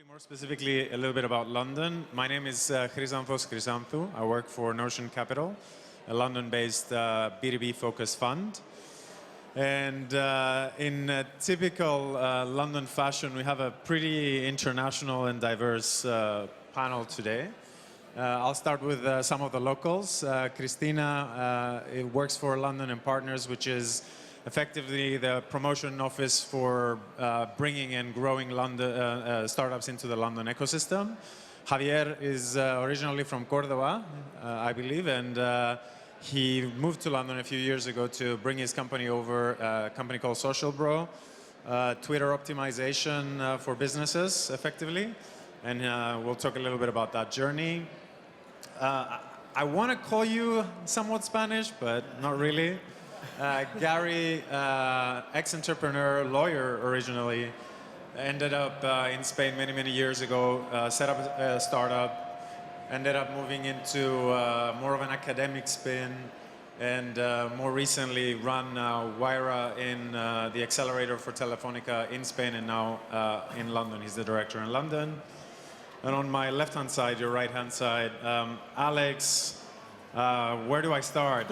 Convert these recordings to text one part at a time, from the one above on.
More specifically, a little bit about London. My name is Chrysanthos Chrysanthou. I work for Notion Capital, a London-based B2B focused fund. And in typical London fashion, we have a pretty international and diverse panel today. I'll start with some of the locals. Christina works for London and Partners, which is effectively the promotion office for bringing and growing London startups into the London ecosystem. Javier is originally from Córdoba, I believe, and he moved to London a few years ago to bring his company over, a company called Social Bro, Twitter optimization for businesses, effectively. And we'll talk a little bit about that journey. I want to call you somewhat Spanish, but not really. Gary, ex-entrepreneur, lawyer originally, ended up in Spain many, many years ago, set up a startup, ended up moving into more of an academic spin, and more recently run Wyra in the accelerator for Telefonica in Spain and now in London. He's the director in London. And on my left-hand side, your right-hand side, Alex, where do I start?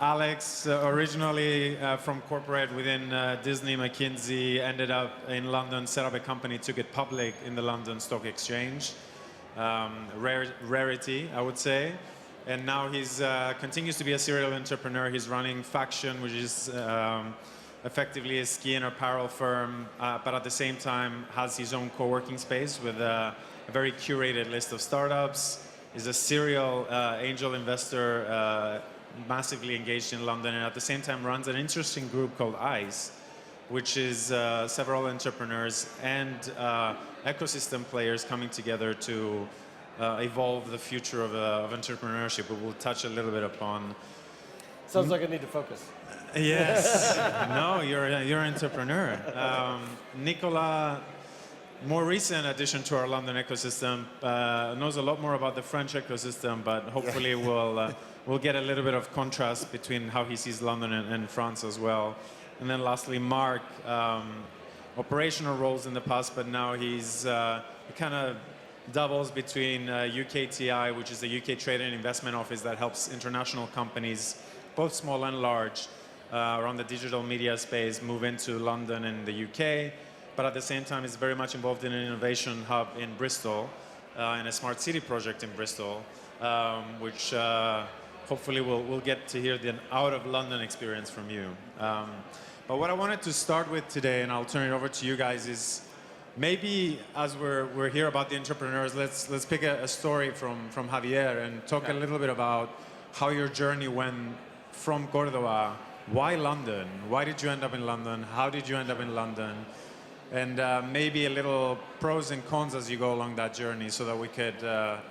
Alex, originally from corporate within Disney, McKinsey, ended up in London, set up a company, took it public in the London Stock Exchange. Rarity, I would say. And now he's continues to be a serial entrepreneur. He's running Faction, which is effectively a ski and apparel firm, but at the same time has his own co-working space with a very curated list of startups. He's a serial angel investor, massively engaged in London, and at the same time runs an interesting group called ICE, which is several entrepreneurs and ecosystem players coming together to evolve the future of entrepreneurship. But we'll touch a little bit upon. Sounds like I need to focus. Yes. No, you're an entrepreneur. Nicola, more recent addition to our London ecosystem, knows a lot more about the French ecosystem, but hopefully we'll get a little bit of contrast between how he sees London and France as well. And then lastly, Mark, operational roles in the past, but now he kind of doubles between UKTI, which is the UK Trade and Investment Office that helps international companies, both small and large, around the digital media space, move into London and the UK. But at the same time, is very much involved in an innovation hub in Bristol, in a smart city project in Bristol, which hopefully we'll get to hear the out of London experience from you. But what I wanted to start with today, and I'll turn it over to you guys, is maybe as we're here about the entrepreneurs, let's pick a story from Javier and talk a little bit about how your journey went from Córdoba. Why London? Why did you end up in London? How did you end up in London? And maybe a little pros and cons as you go along that journey so that we could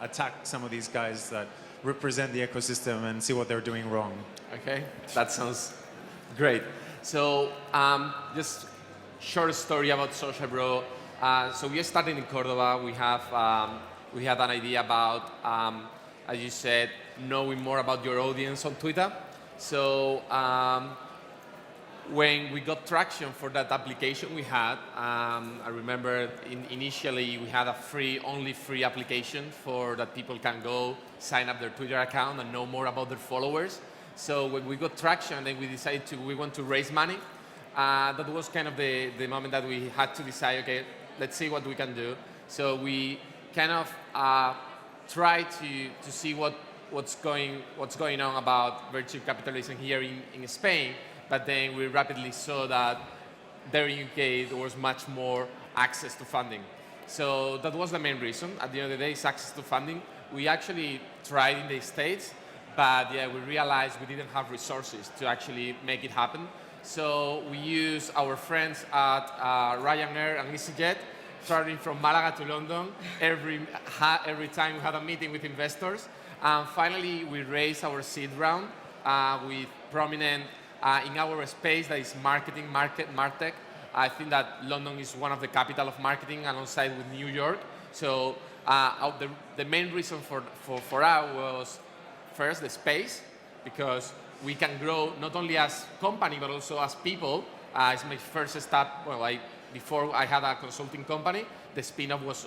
attack some of these guys that represent the ecosystem and see what they're doing wrong. Okay, that sounds great. So just short story about Social Bro. So we started in Córdoba. We had an idea about, as you said, knowing more about your audience on Twitter. So when we got traction for that application we had, I remember initially we had a only free application for that people can go sign up their Twitter account and know more about their followers. So when we got traction, then we decided we want to raise money. That was kind of the moment that we had to decide, okay, let's see what we can do. So we kind of tried to see what's going on about venture capitalism here in Spain. But then we rapidly saw that there in UK there was much more access to funding. So that was the main reason. At the end of the day, it's access to funding. We actually tried in the States, but yeah, we realized we didn't have resources to actually make it happen. So we used our friends at Ryanair and EasyJet, traveling from Malaga to London every time we had a meeting with investors. And finally, we raised our seed round with prominent in our space, that is MarTech. I think that London is one of the capital of marketing alongside with New York. So the main reason for us was first the space, because we can grow not only as company but also as people. It's my first step. Well, I before I had a consulting company. The spin-off was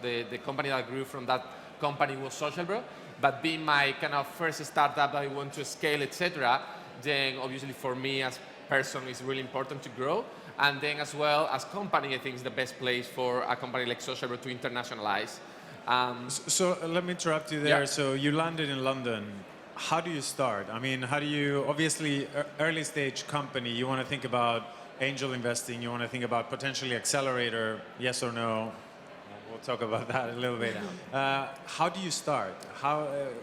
the company that grew from that company was Social Bro. But being my kind of first startup that I want to scale, etc., then obviously for me as person it's really important to grow. And then as well as company, I think is the best place for a company like Social Bro to internationalize. So let me interrupt you there. Yeah. So you landed in London. How do you start? I mean, how do you, obviously, early stage company, you want to think about angel investing, you want to think about potentially accelerator, yes or no? We'll talk about that a little bit. How do you start?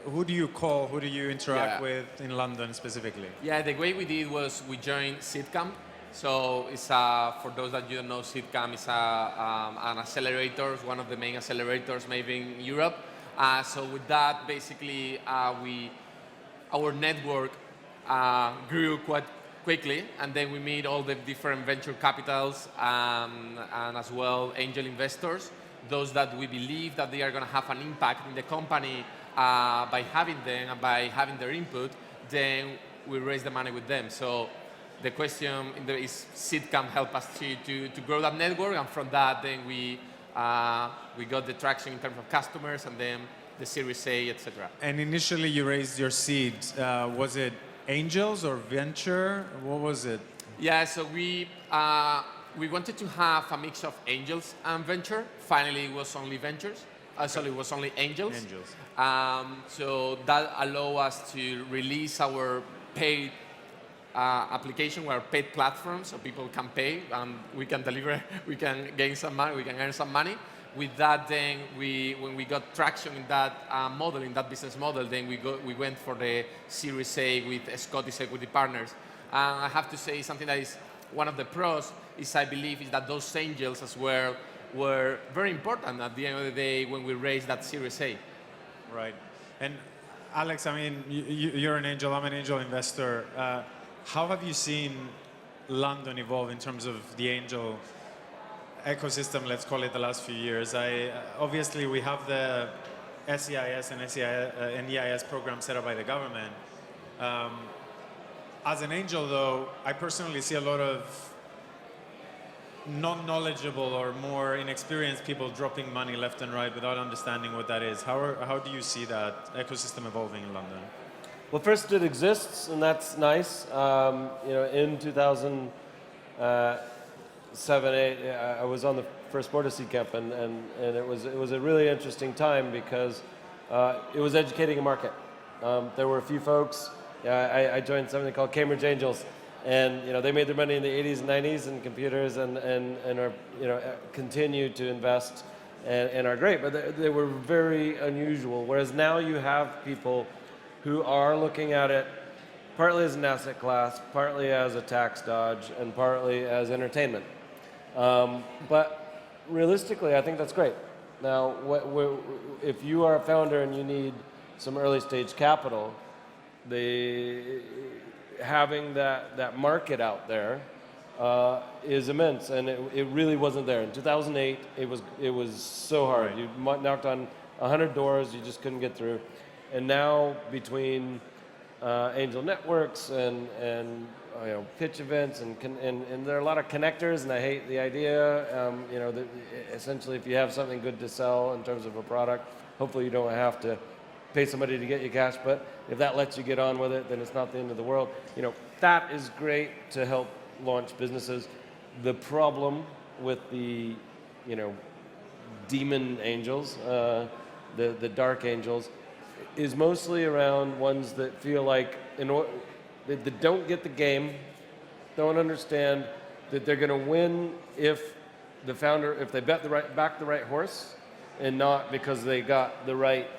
Who do you call? Who do you interact with in London specifically? Yeah, the way we did was we joined Seedcamp. So it's for those that you don't know, Seedcamp is an accelerator, one of the main accelerators maybe in Europe. So with that, basically, our network grew quite quickly, and then we meet all the different venture capitals and as well angel investors, those that we believe that they are going to have an impact in the company by having them and by having their input, then we raise the money with them. So the question is Seedcamp help us to grow that network, and from that then we got the traction in terms of customers and then the Series A, etc. And initially you raised your seed. Was it angels or venture? What was it? Yeah, so we wanted to have a mix of angels and venture. Finally, it was only ventures. Sorry, it was only angels. So that allowed us to release our paid application, our paid platform, so people can pay and we can deliver, we can gain some money, we can earn some money. With that, then when we got traction in that model, in that business model, then we went for the Series A with Scottish Equity Partners. And I have to say something that is one of the pros is I believe is that those angels as well were very important at the end of the day when we raised that Series A. Right. And Alex, I mean, you're an angel, I'm an angel investor. How have you seen London evolve in terms of the angel ecosystem, let's call it, the last few years? Obviously, we have the SEIS and EIS program set up by the government. As an angel, though, I personally see a lot of non-knowledgeable or more inexperienced people dropping money left and right without understanding what that is. How do you see that ecosystem evolving in London? Well, first, it exists, and that's nice. In 2007, 2008, I was on the first board of Seedcamp, and it was a really interesting time because it was educating a market. There were a few folks. I joined something called Cambridge Angels, and they made their money in the 80s and 90s in computers, and are continue to invest and are great, but they were very unusual. Whereas now you have people who are looking at it partly as an asset class, partly as a tax dodge, and partly as entertainment. But realistically, I think that's great. Now, if you are a founder and you need some early stage capital, having that market out there is immense, and it really wasn't there. In 2008, it was so hard. Right. You knocked on 100 doors, you just couldn't get through. And now between angel networks and pitch events and there are a lot of connectors, and I hate the idea. That essentially, if you have something good to sell in terms of a product, hopefully you don't have to pay somebody to get you cash. But if that lets you get on with it, then it's not the end of the world. That is great to help launch businesses. The problem with the demon angels, the dark angels, is mostly around ones that feel like that don't get the game, don't understand that they're going to win if they back the right horse, and not because they got the right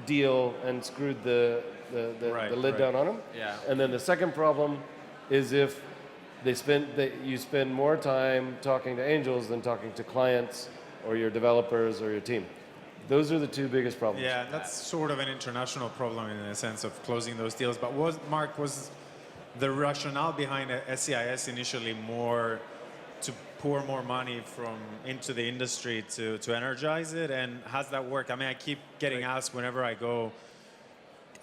deal and screwed the lid down on them. Yeah. And then the second problem is if you spend more time talking to angels than talking to clients or your developers or your team. Those are the two biggest problems. Yeah, that's sort of an international problem in the sense of closing those deals. But was the rationale behind SEIS initially more to pour more money into the industry to energize it? And has that worked? I mean, I keep getting asked whenever I go,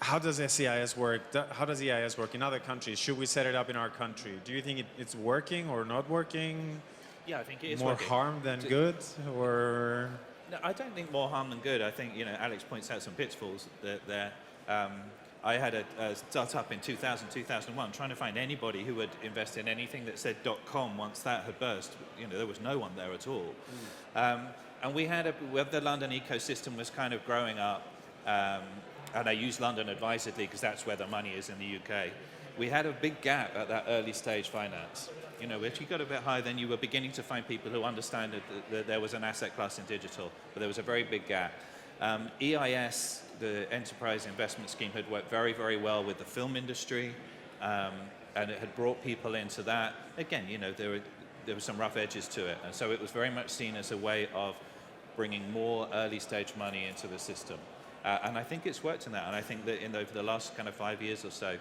how does SEIS work? How does EIS work in other countries? Should we set it up in our country? Do you think it's working or not working? Yeah, I think it is more working. harm than good, or No, I don't think more harm than good. I think, Alex points out some pitfalls there. I had a startup in 2000, 2001, trying to find anybody who would invest in anything that said .com once that had burst. There was no one there at all. And we had the London ecosystem was kind of growing up, and I use London advisedly because that's where the money is in the UK. We had a big gap at that early stage finance. If you got a bit higher, then you were beginning to find people who understand that there was an asset class in digital, but there was a very big gap. EIS, the Enterprise Investment Scheme, had worked very, very well with the film industry, and it had brought people into that. Again, there were some rough edges to it, and so it was very much seen as a way of bringing more early stage money into the system. And I think it's worked in that, and I think that over the last kind of 5 years or so,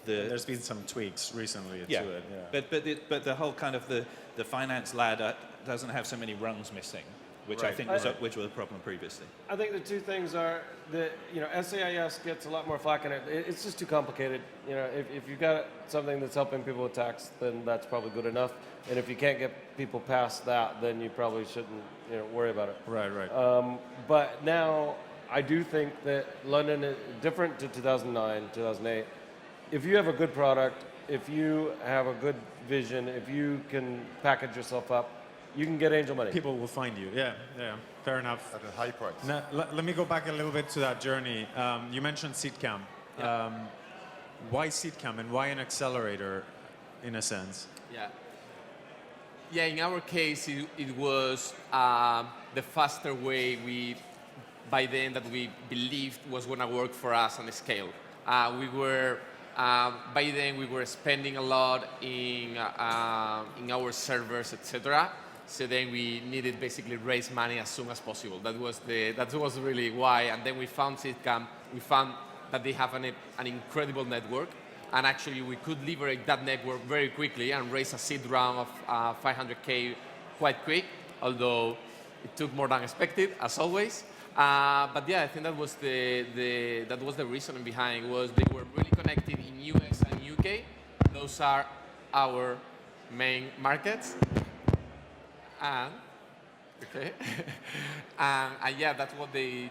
there's been some tweaks recently to it. Yeah. But the whole kind of the finance ladder doesn't have so many rungs missing, which I think was a problem previously. I think the two things are that SAIS gets a lot more flack, and it's just too complicated. If you've got something that's helping people with tax, then that's probably good enough. And if you can't get people past that, then you probably shouldn't worry about it. Right. But now I do think that London is different to 2009, 2008. If you have a good product, if you have a good vision, if you can package yourself up, you can get angel money. People will find you. Yeah. Fair enough. At a high price. Now, let me go back a little bit to that journey. You mentioned SeedCamp. Yeah. Why SeedCamp and why an accelerator, in a sense? Yeah, in our case, it was the faster way by then that we believed was going to work for us on a scale. By then we were spending a lot in our servers, etc. So then we needed basically raise money as soon as possible. That was really why. And then we found SeedCamp. We found that they have an incredible network, and actually we could leverage that network very quickly and raise a seed round of 500K quite quick, although it took more than expected, as always. But yeah, I think that was the reasoning behind. Was they were really connected in US and UK. Those are our main markets. And yeah, that's what we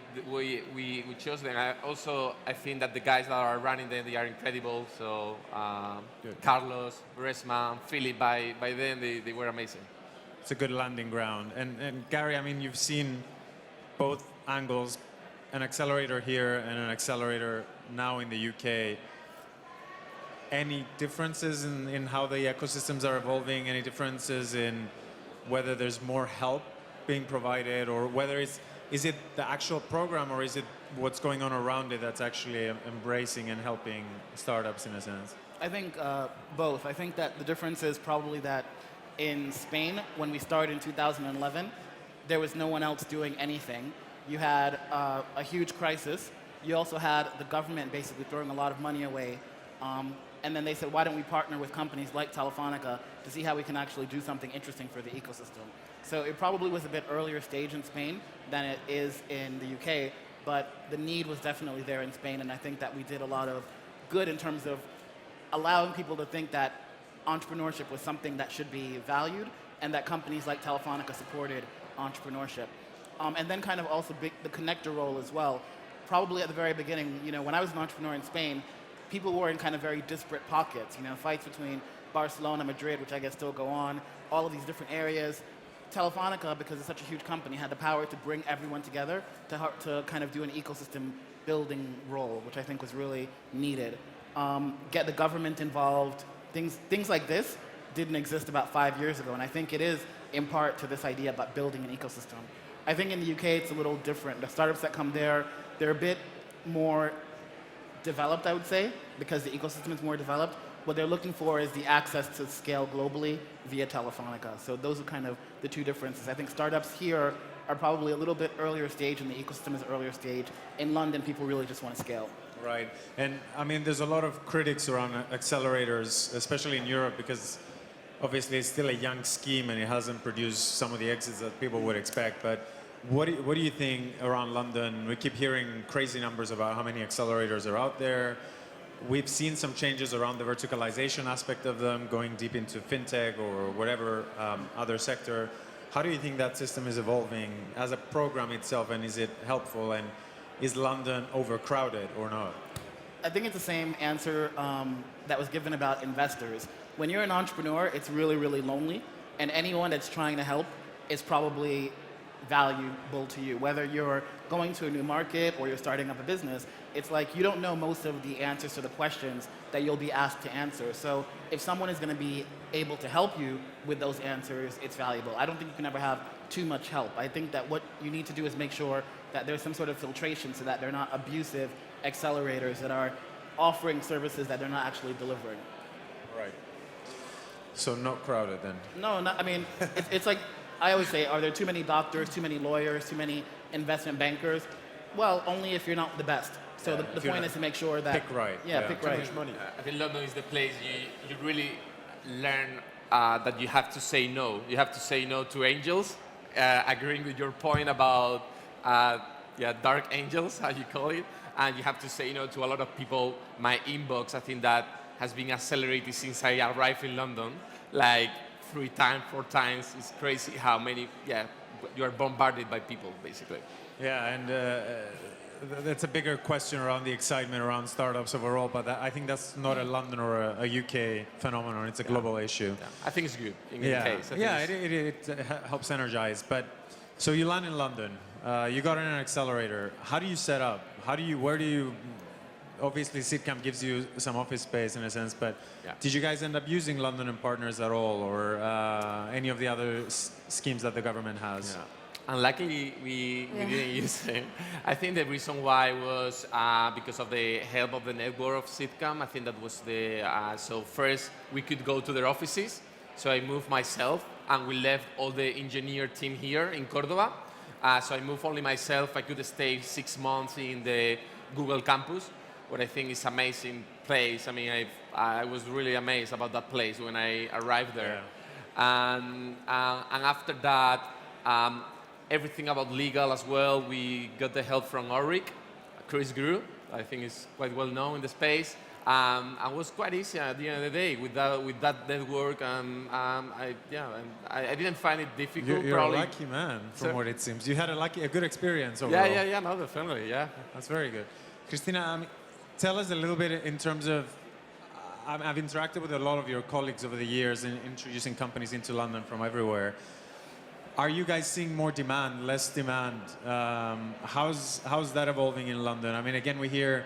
chose them. I think that the guys that are running them, they are incredible. So Carlos, Resman, Philip, by then they were amazing. It's a good landing ground. And Gary, I mean, you've seen both angles, an accelerator here and an accelerator now in the UK. Any differences in how the ecosystems are evolving? Any differences in whether there's more help being provided, or whether is it the actual program, or is it what's going on around it that's actually embracing and helping startups in a sense? I think both. I think that the difference is probably that in Spain, when we started in 2011, there was no one else doing anything. You had a huge crisis. You also had the government basically throwing a lot of money away. And then they said, why don't we partner with companies like Telefonica to see how we can actually do something interesting for the ecosystem? So it probably was a bit earlier stage in Spain than it is in the UK, but the need was definitely there in Spain, and I think that we did a lot of good in terms of allowing people to think that entrepreneurship was something that should be valued, and that companies like Telefonica supported entrepreneurship. And then kind of also the connector role as well. Probably at the very beginning, when I was an entrepreneur in Spain, people were in kind of very disparate pockets, fights between Barcelona, Madrid, which I guess still go on, all of these different areas. Telefonica, because it's such a huge company, had the power to bring everyone together to kind of do an ecosystem building role, which I think was really needed. Get the government involved. Things like this didn't exist about 5 years ago, and I think it is in part to this idea about building an ecosystem. I think in the UK it's a little different. The startups that come there, they're a bit more developed, I would say, because the ecosystem is more developed. What they're looking for is the access to scale globally via Telefonica. So those are kind of the two differences. I think startups here are probably a little bit earlier stage, and the ecosystem is earlier stage. In London, people really just want to scale. Right. And I mean, there's a lot of critics around accelerators, especially in Europe, because obviously it's still a young scheme and it hasn't produced some of the exits that people would expect. But what do you think around London? We keep hearing crazy numbers about how many accelerators are out there. we've seen some changes around the verticalization aspect of them, going deep into fintech or whatever other sector. How do you think that system is evolving as a program itself, and is it helpful, and is London overcrowded or not? I think it's the same answer that was given about investors. When you're an entrepreneur, it's really, really lonely, and anyone that's trying to help is probably valuable to you. Whether you're going to a new market or you're starting up a business, it's like you don't know most of the answers to the questions that you'll be asked to answer. So if someone is going to be able to help you with those answers, it's valuable. I don't think you can ever have too much help. I think that what you need to do is make sure that there's some sort of filtration so that they're not abusive accelerators that are offering services that they're not actually delivering. Right. So not crowded then? No, not, I mean, it's like, I always say, are there too many doctors, too many lawyers, too many investment bankers? Well, only if you're not the best. So the point is to make sure that... Pick right. Yeah, pick right. I think London is the place you really learn that you have to say no. You have to say no to angels, agreeing with your point about dark angels, how you call it. And you have to say no to a lot of people. My inbox, I think that has been accelerated since I arrived in London, like 3 times, 4 times. It's crazy how many, you are bombarded by people, basically. Yeah, and that's a bigger question around the excitement around startups overall, but I think that's not a London or a UK phenomenon. It's a global issue. Yeah. I think it's good in any case. It helps energize. But so you land in London. You got in an accelerator. How do you set up? Where do you, obviously SeedCamp gives you some office space in a sense, but did you guys end up using London and Partners at all, or any of the other schemes that the government has? And luckily, we didn't use it. I think the reason why was because of the help of the network of SeedCamp. I think that was so first we could go to their offices. So I moved myself, and we left all the engineer team here in Córdoba. So I moved only myself. I could stay 6 months in the Google campus, what I think is amazing place. I mean, I was really amazed about that place when I arrived there. Yeah. And after that, everything about legal as well, we got the help from Ulrich, Chris Grew, I think is quite well known in the space. And it was quite easy at the end of the day with that network. I didn't find it difficult. You're a lucky man, from what it seems. You had a good experience overall. Yeah, no, definitely, yeah. That's very good. Christina, tell us a little bit in terms of, I've interacted with a lot of your colleagues over the years in introducing companies into London from everywhere. Are you guys seeing more demand, less demand? How's that evolving in London? I mean, again, we hear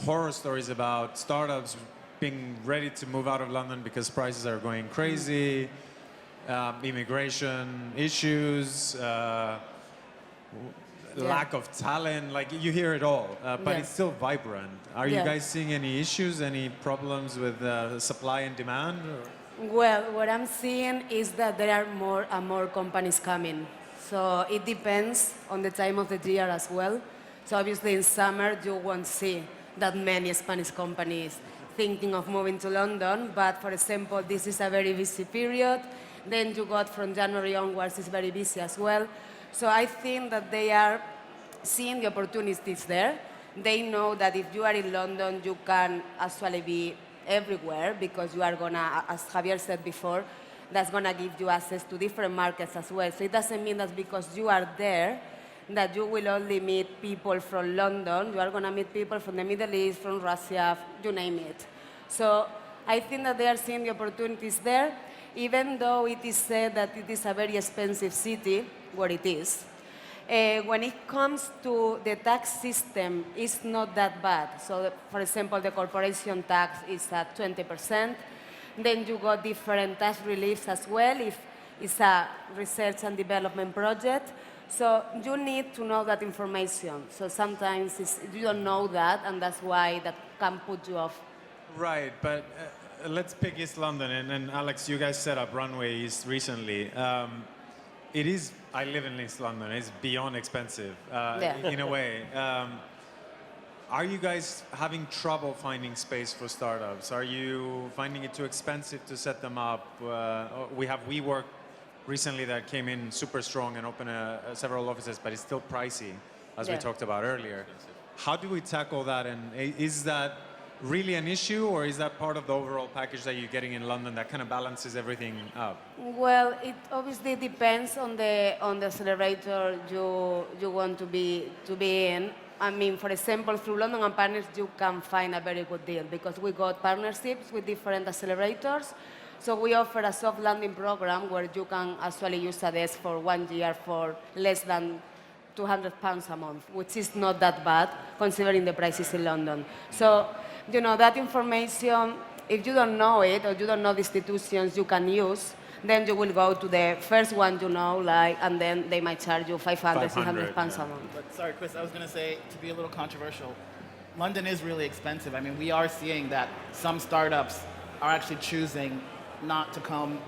horror stories about startups being ready to move out of London because prices are going crazy, immigration issues, lack of talent, like you hear it all, but it's still vibrant. Are you guys seeing any issues, any problems with supply and demand? Or? Well, what I'm seeing is that there are more and more companies coming. So it depends on the time of the year as well. So obviously in summer you won't see that many Spanish companies thinking of moving to London, but for example, this is a very busy period. Then you got from January onwards, it's very busy as well. So I think that they are seeing the opportunities there. They know that if you are in London, you can actually be everywhere because you are gonna, as Javier said before, that's gonna give you access to different markets as well. So it doesn't mean that because you are there, that you will only meet people from London. You are gonna meet people from the Middle East, from Russia, you name it. So I think that they are seeing the opportunities there, even though it is said that it is a very expensive city, where it is. When it comes to the tax system, it's not that bad. So, for example, the corporation tax is at 20%. Then you got different tax reliefs as well if it's a research and development project. So you need to know that information. So sometimes you don't know that, and that's why that can put you off. Right, but let's pick East London. And Alex, you guys set up Runway East recently. It is, I live in East London, it's beyond expensive in a way. Are you guys having trouble finding space for startups? Are you finding it too expensive to set them up? We have WeWork recently that came in super strong and opened several offices, but it's still pricey, as we talked about earlier. How do we tackle that? And is that really an issue, or is that part of the overall package that you're getting in London that kind of balances everything up? Well, it obviously depends on the accelerator you want to be in. I mean, for example, through London and Partners, you can find a very good deal because we got partnerships with different accelerators. So we offer a soft landing program where you can actually use a desk for 1 year for less than £200 a month, which is not that bad considering the prices in London. So, you know, that information, if you don't know it or you don't know the institutions you can use, then you will go to the first one you know, like, and then they might charge you 500, 600 pounds a month. But sorry, Chris, I was going to say, to be a little controversial, London is really expensive. I mean, we are seeing that some startups are actually choosing not to come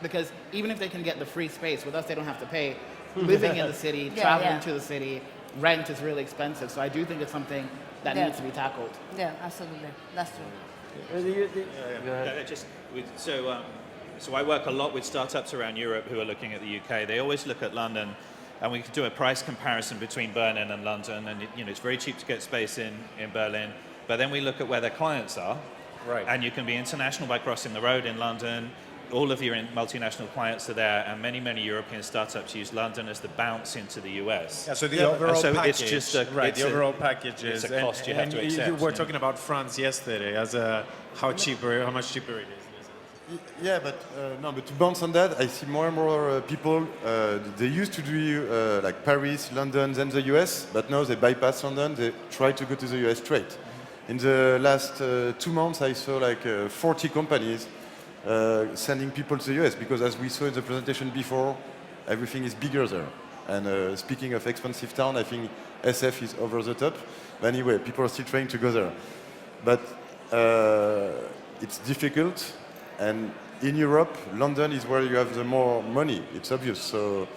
because even if they can get the free space, with us they don't have to pay. Living in the city, traveling to the city, rent is really expensive. So I do think it's something that needs to be tackled. Yeah, absolutely. That's true. So I work a lot with startups around Europe who are looking at the UK. They always look at London, and we can do a price comparison between Berlin and London. And you know, it's very cheap to get space in Berlin, but then we look at where their clients are. Right. And you can be international by crossing the road in London. All of your multinational clients are there, and many, many European startups use London as the bounce into the US. Yeah, so the overall so package, it's just the overall package is it's a cost you have to accept. You were talking about France yesterday as how much cheaper it is. Yeah, but to bounce on that, I see more and more people. They used to do like Paris, London, then the US, but now they bypass London. They try to go to the US straight. In the last 2 months, I saw like 40 companies sending people to the US because, as we saw in the presentation before, everything is bigger there. And speaking of expensive town, I think SF is over the top. But anyway, people are still trying to go there. But it's difficult. And in Europe, London is where you have the more money. It's obvious. So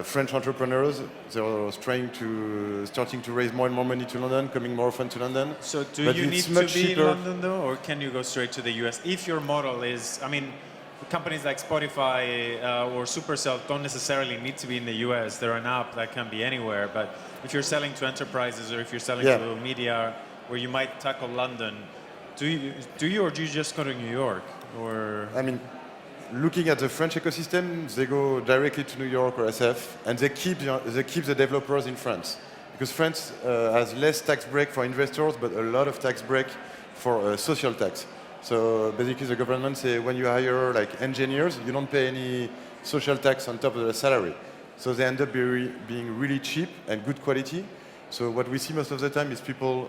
French entrepreneurs, they're starting to raise more and more money to London, coming more often to London. So do But you it's need much to be cheaper. in London though, or can you go straight to the US? If your model is, I mean, companies like Spotify or Supercell don't necessarily need to be in the US. They're an app that can be anywhere. But if you're selling to enterprises or if you're selling to media where you might tackle London, do you or do you just go to New York? Or I mean, looking at the French ecosystem, they go directly to New York or SF, and they keep the developers in France. Because France has less tax break for investors, but a lot of tax break for social tax. So basically the government say when you hire like engineers, you don't pay any social tax on top of the salary. So they end up being really cheap and good quality. So what we see most of the time is people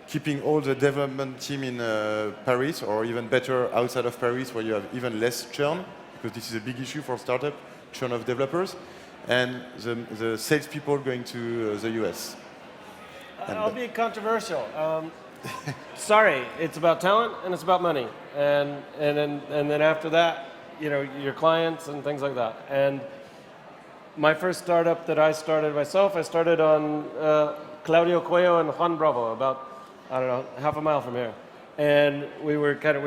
keeping all the development team in Paris, or even better outside of Paris, where you have even less churn, because this is a big issue for startup, churn of developers, and the salespeople going to the US. I'll be controversial. Sorry, it's about talent and it's about money, and then after that, you know, your clients and things like that. And my first startup that I started myself, I started on Claudio Cuello and Juan Bravo, about, I don't know, half a mile from here. And we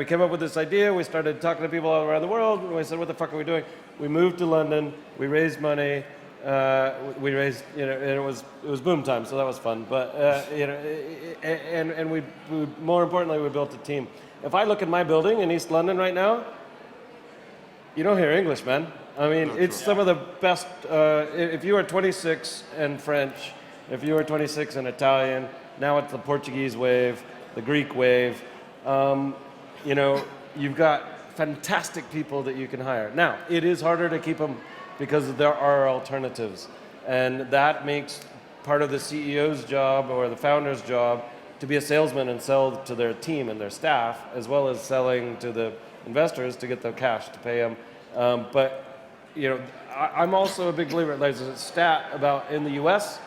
came up with this idea, we started talking to people all around the world, and we said, what the fuck are we doing? We moved to London, we raised money, we raised, you know, and it was boom time, so that was fun. But, you know, and we, more importantly, we built a team. If I look at my building in East London right now, you don't hear English, man. I mean, it's some of the best, if you are 26 and French, if you are 26 and Italian, now it's the Portuguese wave, the Greek wave. You know, you've got fantastic people that you can hire. Now, it is harder to keep them because there are alternatives. And that makes part of the CEO's job or the founder's job to be a salesman and sell to their team and their staff, as well as selling to the investors to get the cash to pay them. But, you know, I'm also a big believer. There's a stat about in the US,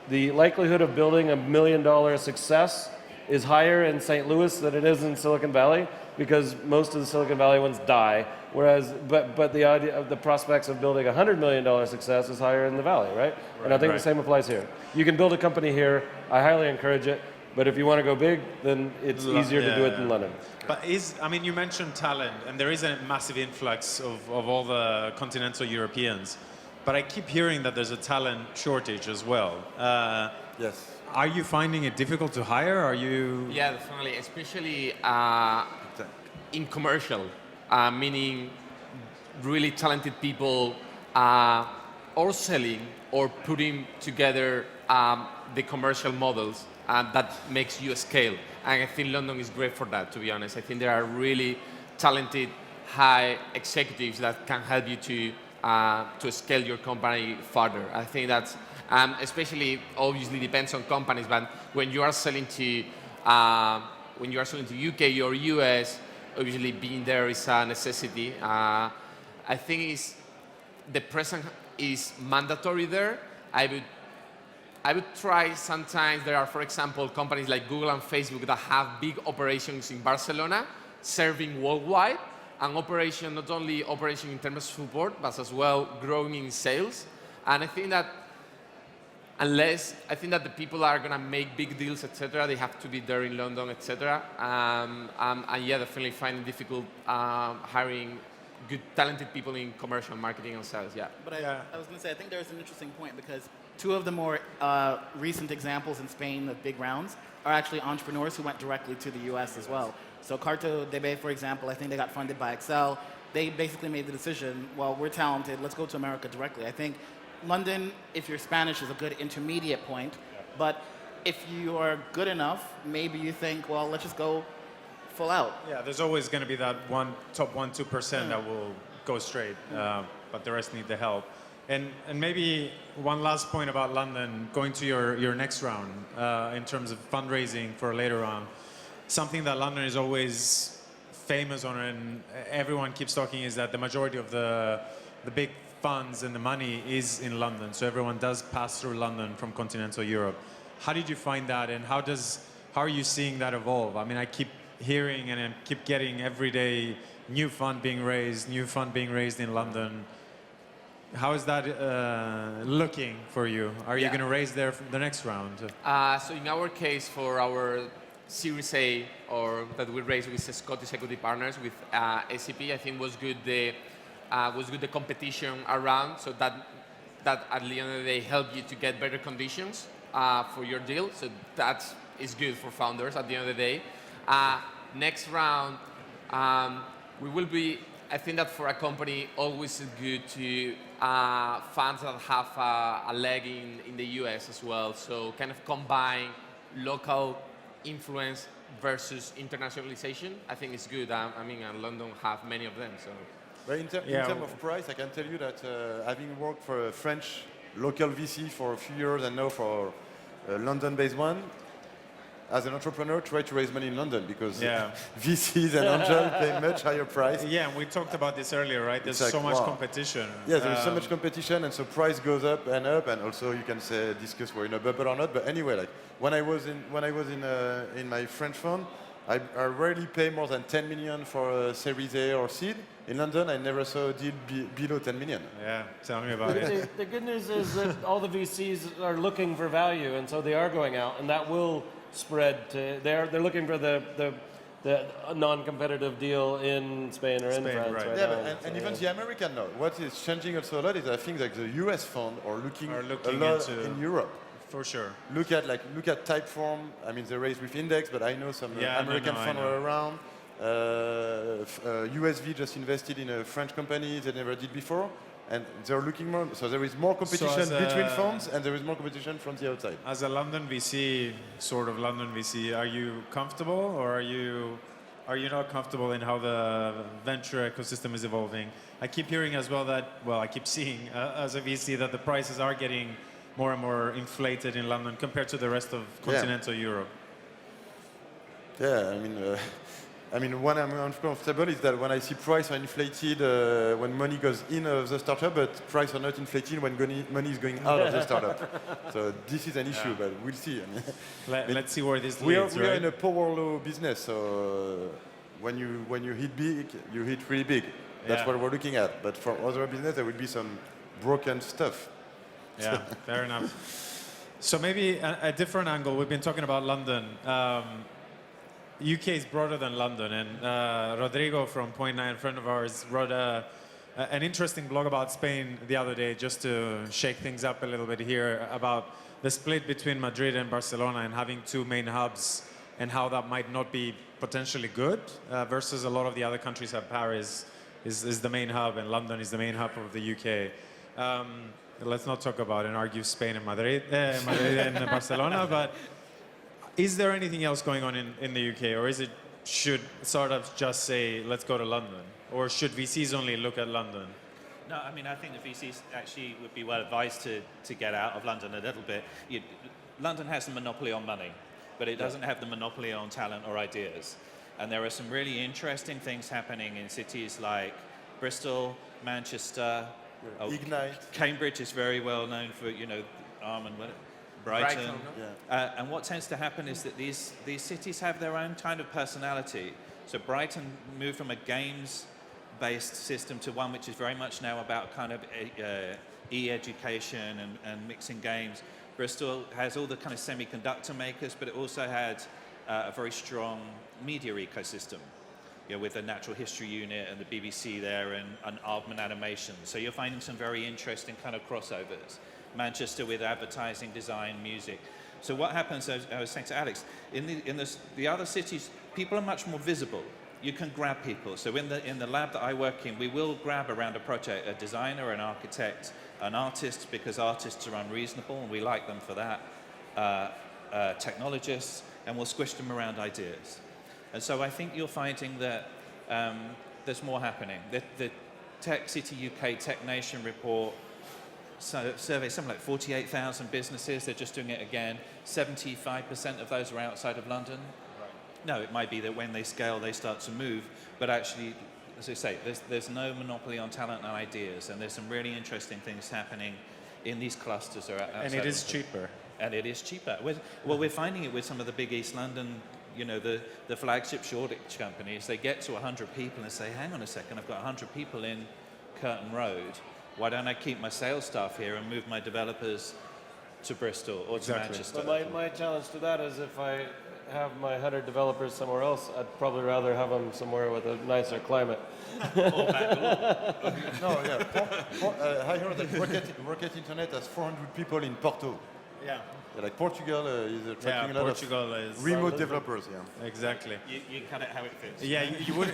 the likelihood of building $1 million success is higher in St. Louis than it is in Silicon Valley, because most of the Silicon Valley ones die. Whereas, but the idea of the prospects of building $100 million success is higher in the Valley, right? And I think the same applies here. You can build a company here. I highly encourage it. But if you want to go big, then it's easier to do it in London. But I mean, you mentioned talent, and there is a massive influx of all the continental Europeans. But I keep hearing that there's a talent shortage as well. Yes. are you finding it difficult to hire? Are you? Yeah, definitely, especially in commercial, meaning really talented people or selling or putting together the commercial models that makes you scale. And I think London is great for that, to be honest. I think there are really talented, high executives that can help you to scale your company further. I think that's, especially obviously depends on companies, but when you are selling to UK or US, obviously being there is a necessity. I think the presence is mandatory there. I would try sometimes. There are, for example, companies like Google and Facebook that have big operations in Barcelona, serving worldwide, and operation, not only operation in terms of support, but as well growing in sales. And I think that the people are going to make big deals, etc., they have to be there in London, etc. And yeah, definitely finding difficult hiring good, talented people in commercial marketing and sales, yeah. But I was going to say, I think there's an interesting point because two of the more recent examples in Spain of big rounds are actually entrepreneurs who went directly to the US as well. So Carto Debe, for example, I think they got funded by Excel. They basically made the decision, well, we're talented, let's go to America directly. I think London, if you're Spanish, is a good intermediate point. But if you are good enough, maybe you think, well, let's just go full out. Yeah, there's always going to be that top 1-2% that will go straight, but the rest need the help. And maybe one last point about London, going to your next round in terms of fundraising for a later round. Something that London is always famous on, and everyone keeps talking, is that the majority of the big funds and the money is in London. So everyone does pass through London from continental Europe. How did you find that, and how are you seeing that evolve? I mean, I keep hearing and I keep getting every day new fund being raised in London. How is that looking for you? Are you going to raise there for the next round? So in our case, for our Series A, or that we raised with Scottish Equity Partners with SCP, I think was good the competition around, so that at the end of the day help you to get better conditions for your deal. So that is good for founders at the end of the day. Next round, we will be. I think that for a company, always good to funds that have a leg in the US as well. So kind of combine local influence versus internationalization. I think it's good. I mean, London have many of them. So. But in terms of price, I can tell you that having worked for a French local VC for a few years and now for a London-based one, as an entrepreneur, try to raise money in London because VCs and angels pay much higher price. Yeah, and we talked about this earlier, right? There's so much competition. Yeah, there's so much competition, and so price goes up, and also you can discuss we're in a bubble or not. But anyway, like when I was in my French fund, I rarely pay more than 10 million for a Series A or seed. In London, I never saw a deal below 10 million. Yeah, tell me about it. The good news is that all the VCs are looking for value, and so they are going out, and that will spread to. They're looking for the non-competitive deal in Spain or in France right yeah, now. And even the American now. What is changing also a lot is I think that the US fund are looking a lot in Europe. For sure. Look at Typeform. I mean, they raised with Index, but I know some American funds were around. USV just invested in a French company they never did before, and they're looking more. So there is more competition between funds, and there is more competition from the outside. As a London VC, sort of London VC, are you comfortable, or are you not comfortable in how the venture ecosystem is evolving? I keep hearing as well that, I keep seeing as a VC that the prices are getting more and more inflated in London compared to the rest of continental Europe. Yeah, I mean, when I'm uncomfortable is that when I see price are inflated when money goes in of the startup, but price are not inflated when money is going out of the startup. So this is an issue, but we'll see. Let's see where this leads. We are right? in a power law business, so when you hit big, you hit really big. That's what we're looking at. But for other business, there will be some broken stuff. Yeah, fair enough. So maybe a different angle. We've been talking about London. UK is broader than London, and Rodrigo from Point9, a friend of ours, wrote a an interesting blog about Spain the other day, just to shake things up a little bit here, about the split between Madrid and Barcelona and having two main hubs, and how that might not be potentially good versus a lot of the other countries have Paris is the main hub and London is the main hub of the UK. Let's not talk about and argue Spain and Madrid and Barcelona, but is there anything else going on in the UK, or should startups just say, let's go to London? Or should VCs only look at London? No, I mean, I think the VCs actually would be well advised to get out of London a little bit. London has the monopoly on money, but it doesn't have the monopoly on talent or ideas. And there are some really interesting things happening in cities like Bristol, Manchester, Ignite. Cambridge is very well known for, Arm and Brighton. And what tends to happen is that these cities have their own kind of personality. So Brighton moved from a games-based system to one which is very much now about kind of e-education and mixing games. Bristol has all the kind of semiconductor makers, but it also had a very strong media ecosystem, with the Natural History Unit and the BBC there and Aardman Animation. So you're finding some very interesting kind of crossovers. Manchester with advertising, design, music. So what happens, as I was saying to Alex, in the other cities, people are much more visible. You can grab people. So in the lab that I work in, we will grab around a project a designer, an architect, an artist, because artists are unreasonable and we like them for that, technologists, and we'll squish them around ideas. And so I think you're finding that there's more happening. The Tech City UK Tech Nation report survey something like 48,000 businesses. They're just doing it again. 75% of those are outside of London. Right. No, it might be that when they scale, they start to move. But actually, as I say, there's no monopoly on talent and ideas. And there's some really interesting things happening in these clusters. And it is cheaper. And it is cheaper. Well, we're finding it with some of the big East London, the flagship Shoreditch companies. They get to 100 people and say, hang on a second, I've got 100 people in Curtain Road. Why don't I keep my sales staff here and move my developers to Bristol or to Manchester? But my challenge to that is if I have my 100 developers somewhere else, I'd probably rather have them somewhere with a nicer climate. No, yeah. I heard that Rocket Internet has 400 people in Porto. Yeah. Like Portugal is attracting a lot of remote developers. Yeah. Exactly. You cut it how it fits. Yeah,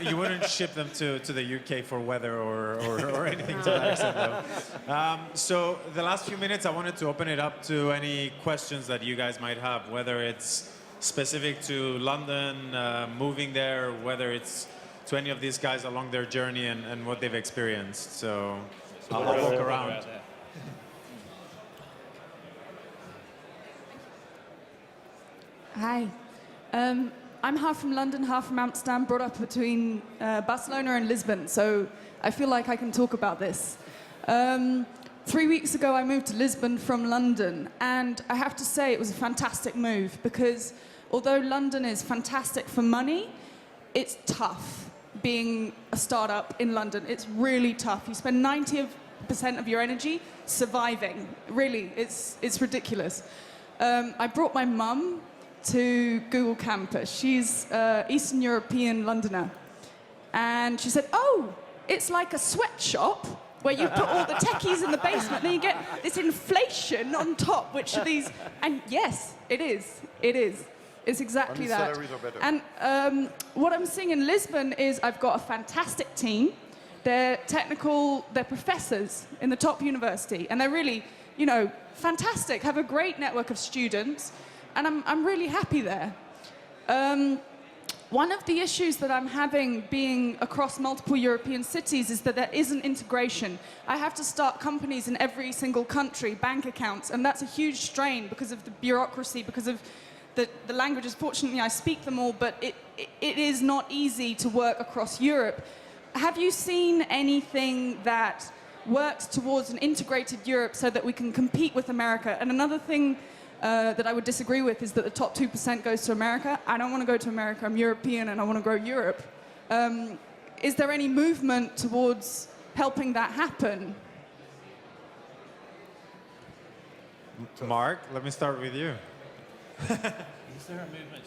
you wouldn't ship them to the UK for weather or anything to that extent, though. So the last few minutes, I wanted to open it up to any questions that you guys might have, whether it's specific to London, moving there, whether it's to any of these guys along their journey and what they've experienced. So I'll walk around. Hi. I'm half from London, half from Amsterdam, brought up between Barcelona and Lisbon, so I feel like I can talk about this. 3 weeks ago, I moved to Lisbon from London, and I have to say it was a fantastic move because although London is fantastic for money, it's tough being a startup in London. It's really tough. You spend 90% of your energy surviving. Really, it's ridiculous. I brought my mum to Google Campus. She's Eastern European Londoner. And she said, oh, it's like a sweatshop where you put all the techies in the basement and then you get this inflation on top, which are these... And yes, it is. It is. It's exactly that. Salaries are better. And what I'm seeing in Lisbon is I've got a fantastic team. They're technical, they're professors in the top university. And they're really, fantastic, have a great network of students. And I'm really happy there. One of the issues that I'm having being across multiple European cities is that there isn't integration. I have to start companies in every single country, bank accounts, and that's a huge strain because of the bureaucracy, because of the languages. Fortunately, I speak them all, but it is not easy to work across Europe. Have you seen anything that works towards an integrated Europe so that we can compete with America? And another thing that I would disagree with is that the top 2% goes to America. I don't want to go to America. I'm European and I want to grow Europe. Is there any movement towards helping that happen? Mark, let me start with you. Is there a movement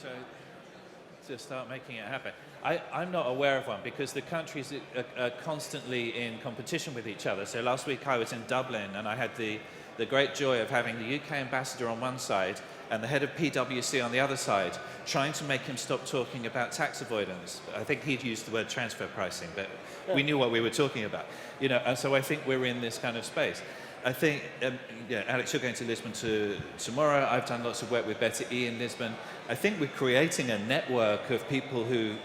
to start making it happen. I'm not aware of one because the countries are constantly in competition with each other. So last week I was in Dublin and I had the great joy of having the UK ambassador on one side and the head of PwC on the other side, trying to make him stop talking about tax avoidance. I think he'd used the word transfer pricing, but we knew what we were talking about. You know, and so I think we're in this kind of space. I think, yeah, Alex, you're going to Lisbon tomorrow. I've done lots of work with Better E in Lisbon. I think we're creating a network of people who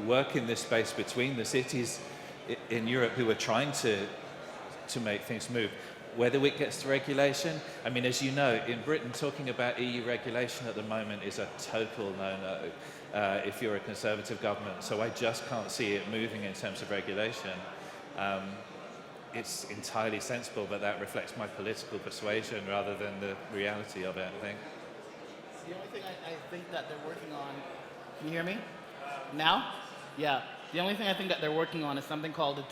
work in this space between the cities in Europe who are trying to make things move. Whether it gets to regulation, I mean, as you know, in Britain, talking about EU regulation at the moment is a total no-no if you're a Conservative government. So I just can't see it moving in terms of regulation. It's entirely sensible, but that reflects my political persuasion rather than the reality of it, I think. The only thing I think that they're working on, can you hear me? Now? Yeah. The only thing I think that they're working on is something called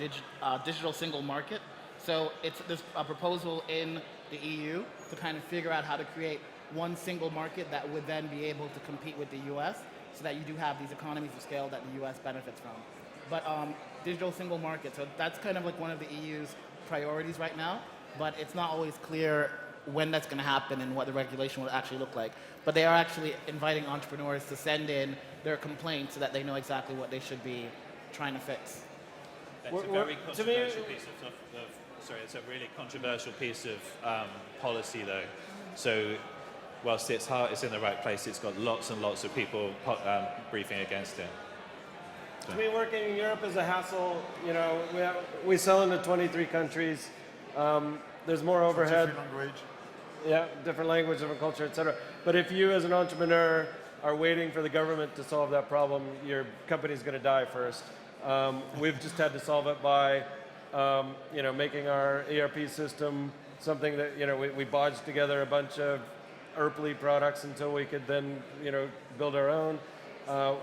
a digital single market. So it's a proposal in the EU to kind of figure out how to create one single market that would then be able to compete with the US so that you do have these economies of scale that the US benefits from. But digital single market, so that's kind of like one of the EU's priorities right now, but it's not always clear when that's going to happen and what the regulation will actually look like. But they are actually inviting entrepreneurs to send in their complaints so that they know exactly what they should be trying to fix. That's a very controversial piece sorry, it's a really controversial piece of policy, though. So, whilst its heart is in the right place, it's got lots and lots of people briefing against it. To me, working in Europe is a hassle. You know, we sell into 23 countries. There's more overhead. Different language. Yeah, different language, different culture, etc. But if you, as an entrepreneur, are waiting for the government to solve that problem, your company's going to die first. We've just had to solve it by, you know, making our ERP system something that, you know, we bodged together a bunch of Erply products until we could then, you know, build our own,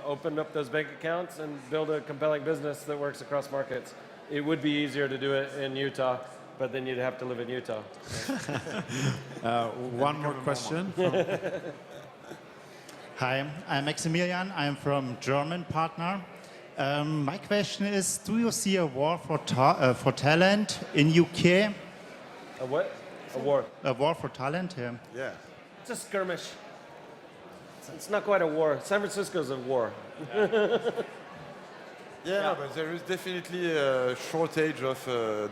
open up those bank accounts and build a compelling business that works across markets. It would be easier to do it in Utah, but then you'd have to live in Utah. One more question. Hi, I'm Maximilian. I'm from German partner. My question is, do you see a war for talent in UK? A what? A war. A war for talent, yeah. Yeah. It's a skirmish. It's not quite a war. San Francisco's a war. Yeah, but there is definitely a shortage of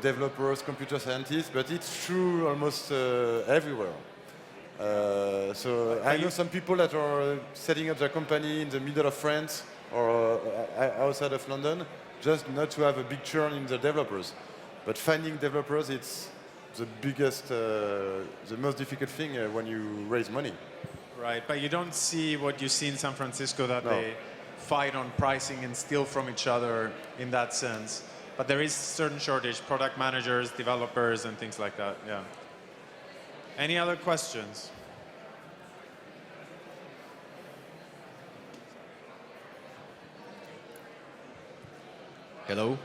developers, computer scientists, but it's true almost everywhere. So I know some people that are setting up their company in the middle of France or outside of London, just not to have a big churn in the developers. But finding developers, it's the biggest, the most difficult thing when you raise money. Right, but you don't see what you see in San Francisco, that they fight on pricing and steal from each other in that sense. But there is certain shortage, product managers, developers, and things like that, yeah. Any other questions? Hello.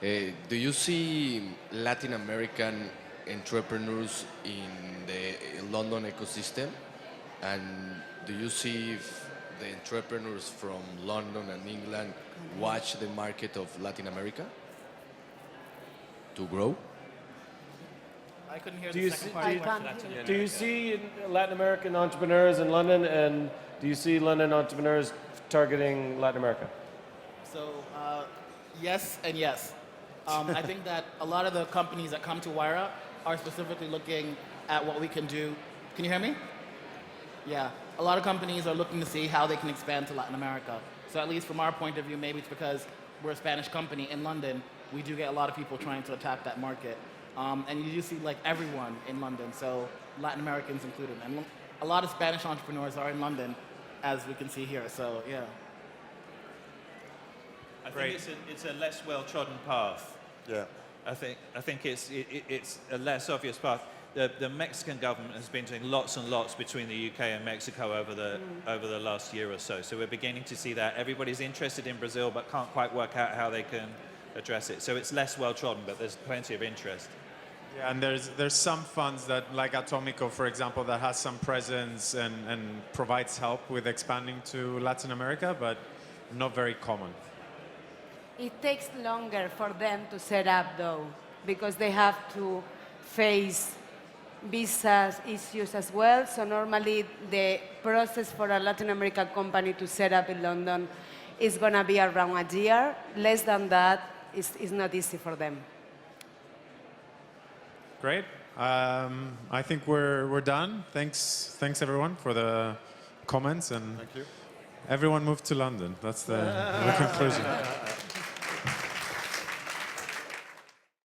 Do you see Latin American entrepreneurs in the London ecosystem? And do you see if the entrepreneurs from London and England watch the market of Latin America to grow? I couldn't hear the second part of the question. Do you see Latin American entrepreneurs in London, and do you see London entrepreneurs targeting Latin America? So, yes and yes. I think that a lot of the companies that come to Wira are specifically looking at what we can do. Can you hear me? Yeah. A lot of companies are looking to see how they can expand to Latin America. So at least from our point of view, maybe it's because we're a Spanish company in London, we do get a lot of people trying to attack that market. And you do see like everyone in London, so Latin Americans included. And a lot of Spanish entrepreneurs are in London, as we can see here, so yeah. I think it's a less well-trodden path. Yeah. I think it's a less obvious path. The Mexican government has been doing lots and lots between the UK and Mexico over the last year or so. So we're beginning to see that. Everybody's interested in Brazil but can't quite work out how they can address it. So it's less well-trodden, but there's plenty of interest. Yeah, and there's some funds that, like Atomico, for example, that has some presence and provides help with expanding to Latin America, but not very common. It takes longer for them to set up, though, because they have to face visa issues as well. So normally the process for a Latin American company to set up in London is going to be around a year. Less than that is not easy for them. Great. I think we're done. Thanks everyone for the comments, and Thank you. everyone moved to London. That's the conclusion.